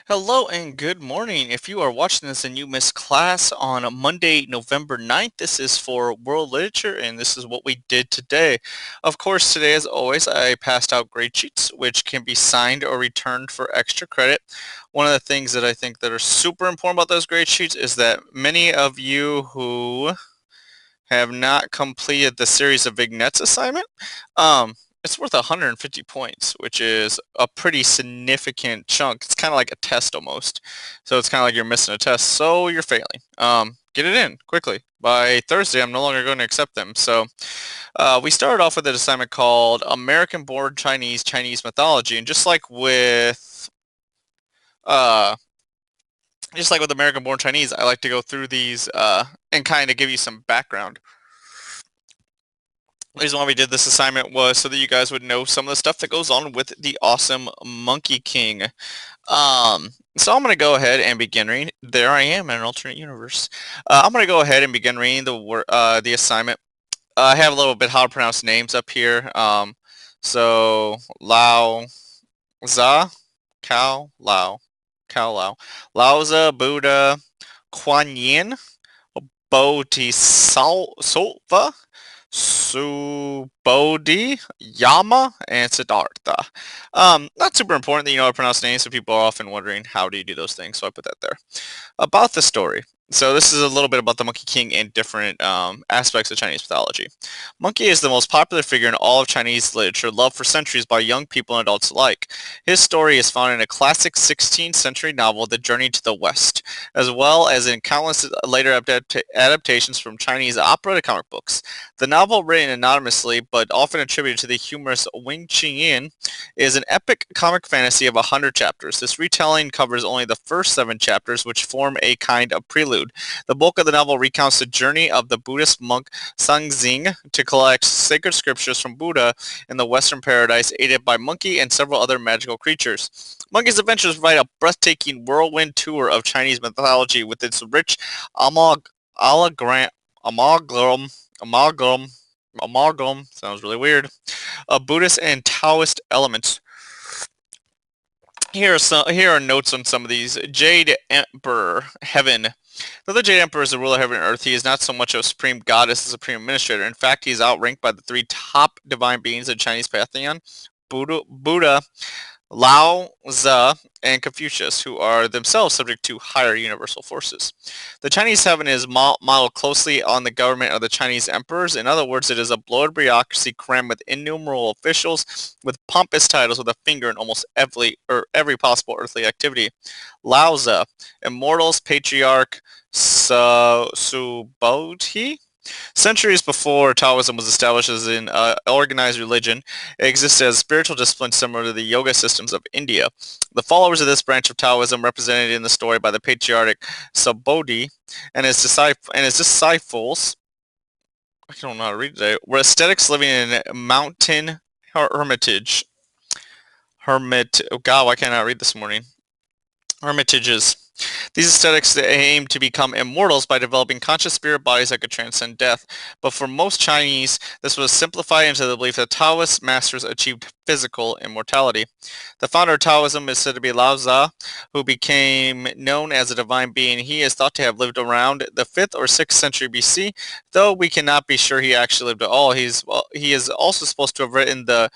Hello and good morning. If you are watching this and you missed class on Monday, November 9th, this is for World Literature and this is what we did today. Of course, today as always, I passed out grade sheets which can be signed or returned for extra credit. One of the things that I think that are super important about those grade sheets is that many of you who have not completed the series of vignettes assignment, um, it's worth 150 points, which is a pretty significant chunk. It's kind of like a test almost. So it's kind of like you're missing a test, so you're failing. Get it in quickly. By Thursday, I'm no longer going to accept them. So we started off with an assignment called American Born Chinese, Chinese Mythology. And uh, just like with American Born Chinese, I like to go through these and kind of give you some background. The reason why we did this assignment was so that you guys would know some of the stuff that goes on with the awesome Monkey King. So I'm going to go ahead and begin reading. There I am in an alternate universe. I'm going to go ahead and begin reading the assignment. I have a little bit how to pronounce names up here. So Lao Za, Cao Lao, Laoza, Buddha, Kuan Yin, Bodhisattva, Subodhi, Yama, and Siddhartha. Not super important that you know how to pronounce names, so people are often wondering how do you do those things, so I put that there. About the story. So this is a little bit about the Monkey King and different aspects of Chinese mythology. Monkey is the most popular figure in all of Chinese literature, loved for centuries by young people and adults alike. His story is found in a classic 16th century novel, The Journey to the West, as well as in countless later adaptations from Chinese opera to comic books. The novel, written anonymously but often attributed to the humorist Wing Qingyan, is an epic comic fantasy of 100 chapters. This retelling covers only the first 7 chapters, which form a kind of prelude. The bulk of the novel recounts the journey of the Buddhist monk Sangxing to collect sacred scriptures from Buddha in the Western paradise, aided by Monkey and several other magical creatures. Monkey's adventures provide a breathtaking whirlwind tour of Chinese mythology with its rich amalgam, amalgam, amalgam, amalgam, sounds really weird, of Buddhist and Taoist elements. Here are notes on some of these. Jade Emperor, Heaven. Though the Jade Emperor is the ruler of heaven and earth, he is not so much a supreme god as a supreme administrator. In fact, he is outranked by the 3 top divine beings of Chinese pantheon: Buddha, Lao Tzu, and Confucius, who are themselves subject to higher universal forces. The Chinese heaven is modeled closely on the government of the Chinese emperors. In other words, it is a bloated bureaucracy crammed with innumerable officials with pompous titles with a finger in almost every possible earthly activity. Lao Tzu, Immortals Patriarch Subodhi. Centuries before Taoism was established as an organized religion, it existed as a spiritual discipline similar to the yoga systems of India. The followers of this branch of Taoism, represented in the story by the patriarch Subodhi and his disciples, I don't know how to read today, were ascetics living in a mountain hermitage. Oh God, why can't I read this morning? Hermitages. These ascetics aim to become immortals by developing conscious spirit bodies that could transcend death. But for most Chinese, this was simplified into the belief that Taoist masters achieved physical immortality. The founder of Taoism is said to be Lao Tzu, who became known as a divine being. He is thought to have lived around the 5th or 6th century BC, though we cannot be sure he actually lived at all. He is also supposed to have written the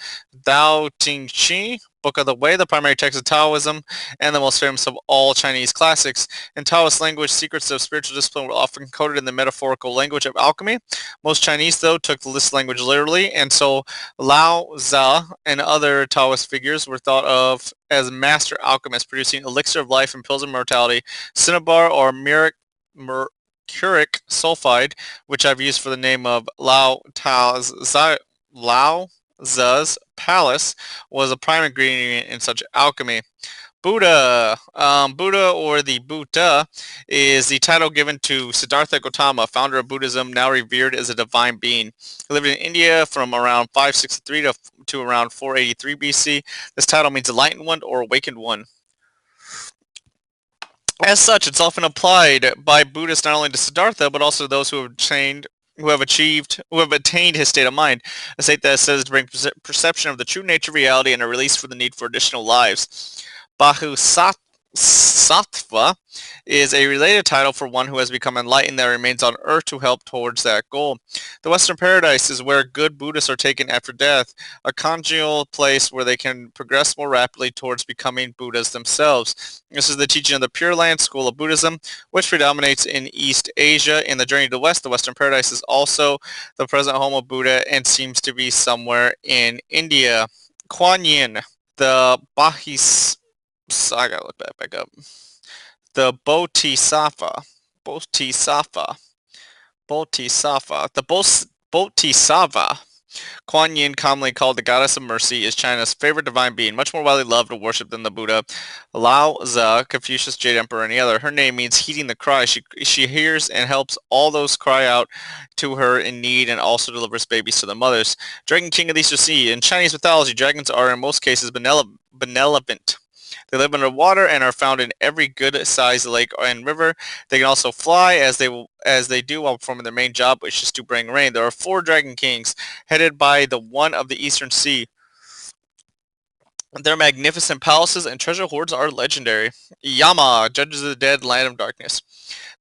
Tao Te Ching, Book of the Way, the primary text of Taoism, and the most famous of all Chinese classics. In Taoist language, secrets of spiritual discipline were often coded in the metaphorical language of alchemy. Most Chinese, though, took this language literally, and so Lao Tzu and other Taoist figures were thought of as master alchemists, producing elixir of life and pills of immortality, cinnabar or mercuric sulfide, which I've used for the name of Lao Tzu's palace, was a prime ingredient in such alchemy. Buddha. Buddha, or the Buddha, is the title given to Siddhartha Gautama, founder of Buddhism, now revered as a divine being. He lived in India from around 563 to around 483 BC. This title means enlightened one or awakened one. As such, it's often applied by Buddhists not only to Siddhartha, but also to those who have attained his state of mind, a state that says to bring perception of the true nature of reality and a release from the need for additional lives. Bodhisattva Sattva is a related title for one who has become enlightened that remains on earth to help towards that goal. The Western Paradise is where good Buddhists are taken after death, a conjugal place where they can progress more rapidly towards becoming Buddhas themselves. This is the teaching of the Pure Land school of Buddhism, which predominates in East Asia. In the journey to the West, the Western Paradise is also the present home of Buddha and seems to be somewhere in India. Kuan Yin. The Bahis I gotta look that back up. The Bodhisattva. Kuan Yin, commonly called the goddess of mercy, is China's favorite divine being, much more widely loved and worshipped than the Buddha, Lao Tzu, Confucius, Jade Emperor, and any other. Her name means heeding the cry. She hears and helps all those cry out to her in need and also delivers babies to their mothers. Dragon King of the Eastern Sea. In Chinese mythology, dragons are in most cases benevolent. They live underwater and are found in every good-sized lake and river. They can also fly as they do while performing their main job, which is to bring rain. There are four Dragon Kings, headed by the one of the Eastern Sea. Their magnificent palaces and treasure hoards are legendary. Yama, Judges of the Dead, Land of Darkness.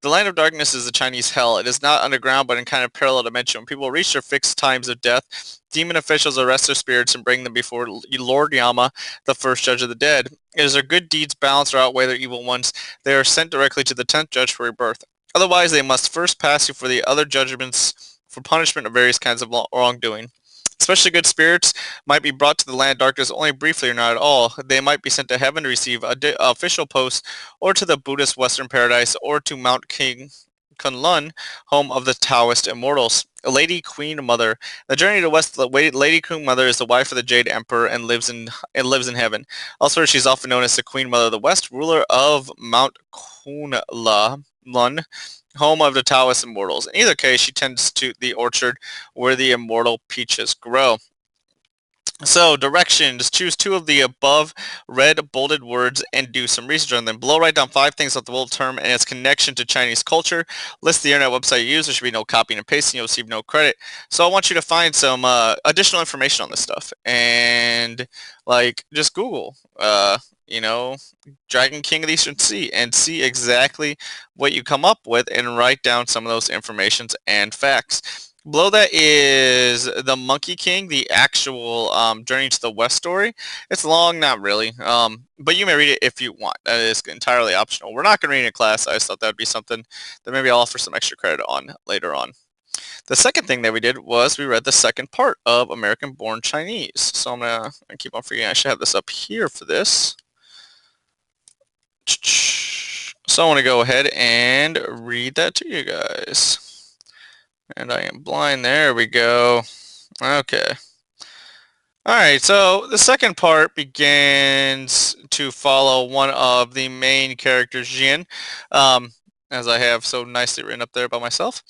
The Land of Darkness is the Chinese hell. It is not underground, but in kind of parallel dimension. When people reach their fixed times of death, demon officials arrest their spirits and bring them before Lord Yama, the first judge of the dead. As their good deeds balance or outweigh their evil ones, they are sent directly to the 10th judge for rebirth. Otherwise, they must first pass before the other judgments for punishment of various kinds of wrongdoing. Especially good spirits might be brought to the land of darkness only briefly or not at all. They might be sent to heaven to receive official posts, or to the Buddhist Western Paradise, or to Mount King Kunlun, home of the Taoist immortals. Lady Queen Mother. The journey to the west, Lady Queen Mother is the wife of the Jade Emperor and lives in heaven. Elsewhere, she's often known as the Queen Mother of the West, ruler of Mount Kunlun, home of the Taoist immortals. In either case, she tends to the orchard where the immortal peaches grow. So, directions. Choose two of the above red bolded words and do some research on them. Below, write down 5 things about the bold term and its connection to Chinese culture. List the internet website you use. There should be no copying and pasting. You'll receive no credit. So, I want you to find some additional information on this stuff. And, just Google, you know, Dragon King of the Eastern Sea and see exactly what you come up with and write down some of those informations and facts. Below that is the Monkey King, the actual Journey to the West story. It's long, not really, but you may read it if you want. That is entirely optional. We're not going to read it in class. I just thought that would be something that maybe I'll offer some extra credit on later on. The second thing that we did was we read the second part of American Born Chinese. So I'm going to keep on forgetting. I should have this up here for this. So I want to go ahead and read that to you guys. And I am blind. There we go. Okay. Alright, so the second part begins to follow one of the main characters, Jin, as I have so nicely written up there by myself,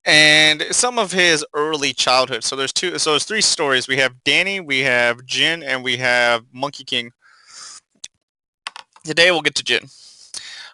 and some of his early childhood. So there's 3 stories. We have Danny, we have Jin, and we have Monkey King. Today we'll get to Jin.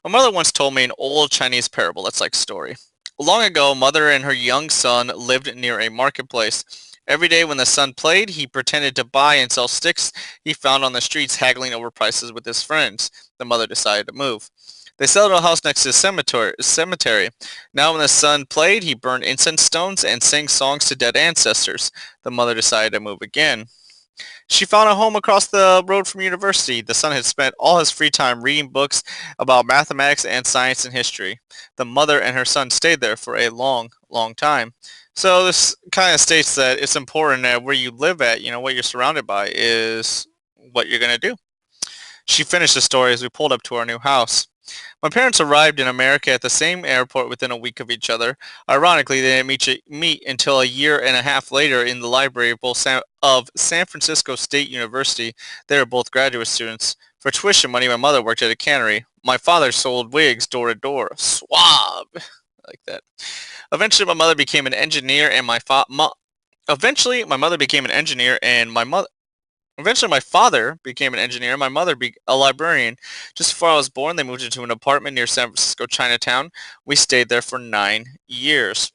My mother once told me an old Chinese parable that's like story. Long ago, a mother and her young son lived near a marketplace. Every day when the son played, he pretended to buy and sell sticks he found on the streets, haggling over prices with his friends. The mother decided to move. They settled in a house next to the cemetery. Now when the son played, he burned incense stones and sang songs to dead ancestors. The mother decided to move again. She found a home across the road from university. The son had spent all his free time reading books about mathematics and science and history. The mother and her son stayed there for a long, long time. So this kind of states that it's important that where you live at, what you're surrounded by is what you're going to do. She finished the story as we pulled up to our new house. My parents arrived in America at the same airport within a week of each other. Ironically, they didn't meet until a year and a half later in the library of San Francisco State University. They were both graduate students. For tuition money, my mother worked at a cannery. My father sold wigs door to door. Swab! Like that. Eventually, my mother became an engineer, and Eventually, my mother became an engineer, and Eventually, my father became an engineer, my mother a librarian. Just before I was born, they moved into an apartment near San Francisco Chinatown. We stayed there for 9 years.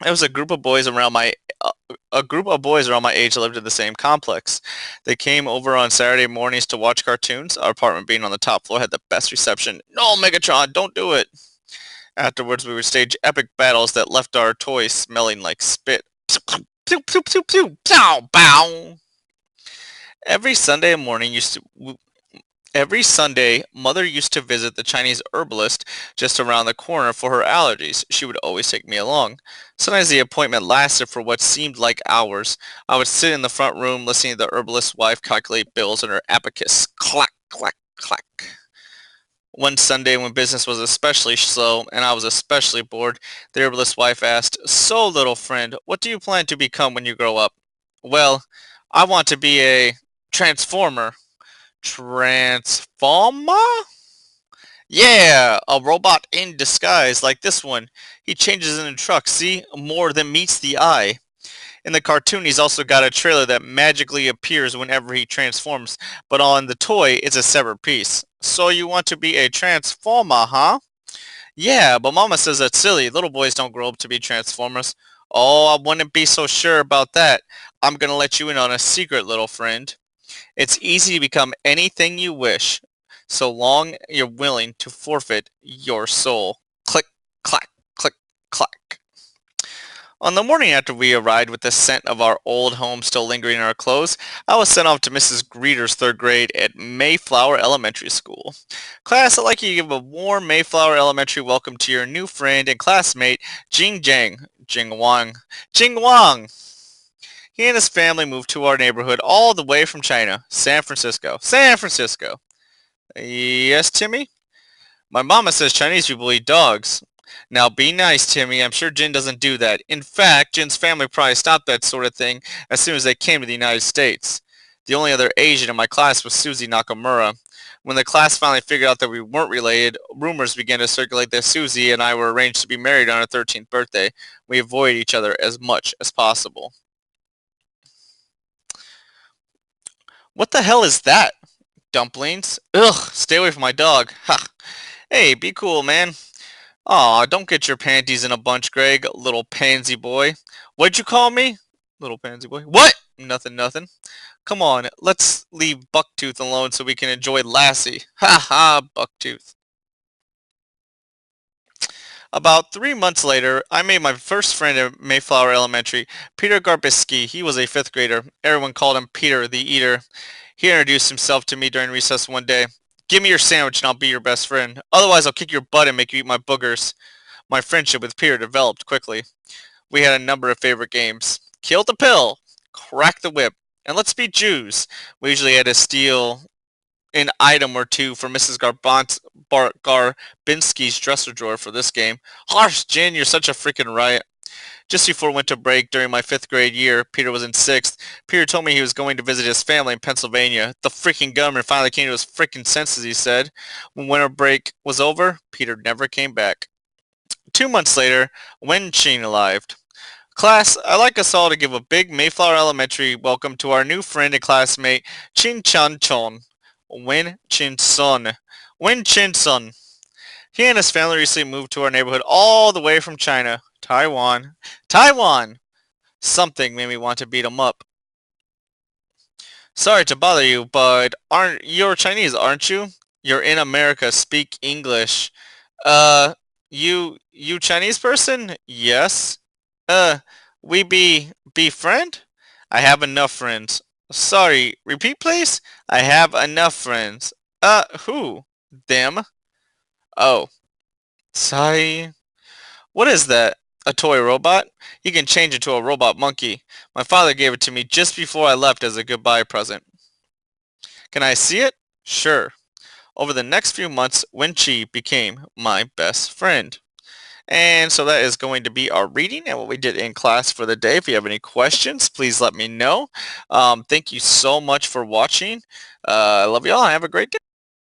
It was uh, a group of boys around my age that lived in the same complex. They came over on Saturday mornings to watch cartoons. Our apartment being on the top floor had the best reception. No, Megatron, don't do it. Afterwards, we would stage epic battles that left our toys smelling like spit. Pew, pew, pew, pew, pow, bow. Every Sunday morning used to Every Sunday, Mother used to visit the Chinese herbalist just around the corner for her allergies. She would always take me along. Sometimes the appointment lasted for what seemed like hours. I would sit in the front room listening to the herbalist's wife calculate bills in her abacus. Clack, clack, clack. One Sunday when business was especially slow and I was especially bored, the herbalist's wife asked, "So, little friend, what do you plan to become when you grow up?" "Well, I want to be a transformer." Transformer? Yeah, a robot in disguise like this one. He changes in a truck, see? More than meets the eye. In the cartoon, he's also got a trailer that magically appears whenever he transforms, but on the toy, it's a separate piece. So you want to be a transformer, huh? Yeah, but Mama says that's silly. Little boys don't grow up to be transformers. Oh, I wouldn't be so sure about that. I'm gonna let you in on a secret, little friend. It's easy to become anything you wish, so long you're willing to forfeit your soul. Click, clack, click, clack. On the morning after we arrived with the scent of our old home still lingering in our clothes, I was sent off to Mrs. Greeter's third grade at Mayflower Elementary School. Class, I'd like you to give a warm Mayflower Elementary welcome to your new friend and classmate, Jing Jiang, Jing Wang. Jing Wang! He and his family moved to our neighborhood all the way from China, San Francisco. San Francisco. Yes, Timmy? My mama says Chinese people eat dogs. Now be nice, Timmy. I'm sure Jin doesn't do that. In fact, Jin's family probably stopped that sort of thing as soon as they came to the United States. The only other Asian in my class was Susie Nakamura. When the class finally figured out that we weren't related, rumors began to circulate that Susie and I were arranged to be married on our 13th birthday. We avoided each other as much as possible. What the hell is that? Dumplings? Ugh, stay away from my dog. Ha. Hey, be cool, man. Aw, don't get your panties in a bunch, Greg, little pansy boy. What'd you call me? Little pansy boy. What? Nothing, nothing. Come on, let's leave Bucktooth alone so we can enjoy Lassie. Ha ha, Bucktooth. About 3 months later, I made my first friend at Mayflower Elementary, Peter Garbiski. He was a fifth grader. Everyone called him Peter the Eater. He introduced himself to me during recess one day. "Give me your sandwich and I'll be your best friend. Otherwise, I'll kick your butt and make you eat my boogers." My friendship with Peter developed quickly. We had a number of favorite games. Kill the pill, crack the whip, and let's be Jews. We usually had to steal an item or two from Mrs. Garbinski's dresser drawer for this game. Harsh, Jen, you're such a freaking riot. Just before winter break during my fifth grade year, Peter was in sixth. Peter told me he was going to visit his family in Pennsylvania. The freaking government finally came to his freaking senses, he said. When winter break was over, Peter never came back. 2 months later, Wen Qing arrived. Class, I'd like us all to give a big Mayflower Elementary welcome to our new friend and classmate, Chin Chan Chon. Wen Chin Sun. Wen Chin Sun. He and his family recently moved to our neighborhood all the way from China. Taiwan. Taiwan! Something made me want to beat him up. Sorry to bother you, but you're Chinese, aren't you? You're in America, speak English. Uh, you Chinese person? Yes. Uh, we be friend? I have enough friends. Sorry, repeat please? I have enough friends. Who? Them? Oh, sorry. What is that? A toy robot? You can change it to a robot monkey. My father gave it to me just before I left as a goodbye present. Can I see it? Sure. Over the next few months, Wen-Chi became my best friend. And so that is going to be our reading and what we did in class for the day. If you have any questions, please let me know. Thank you so much for watching. I love you all. Have a great day.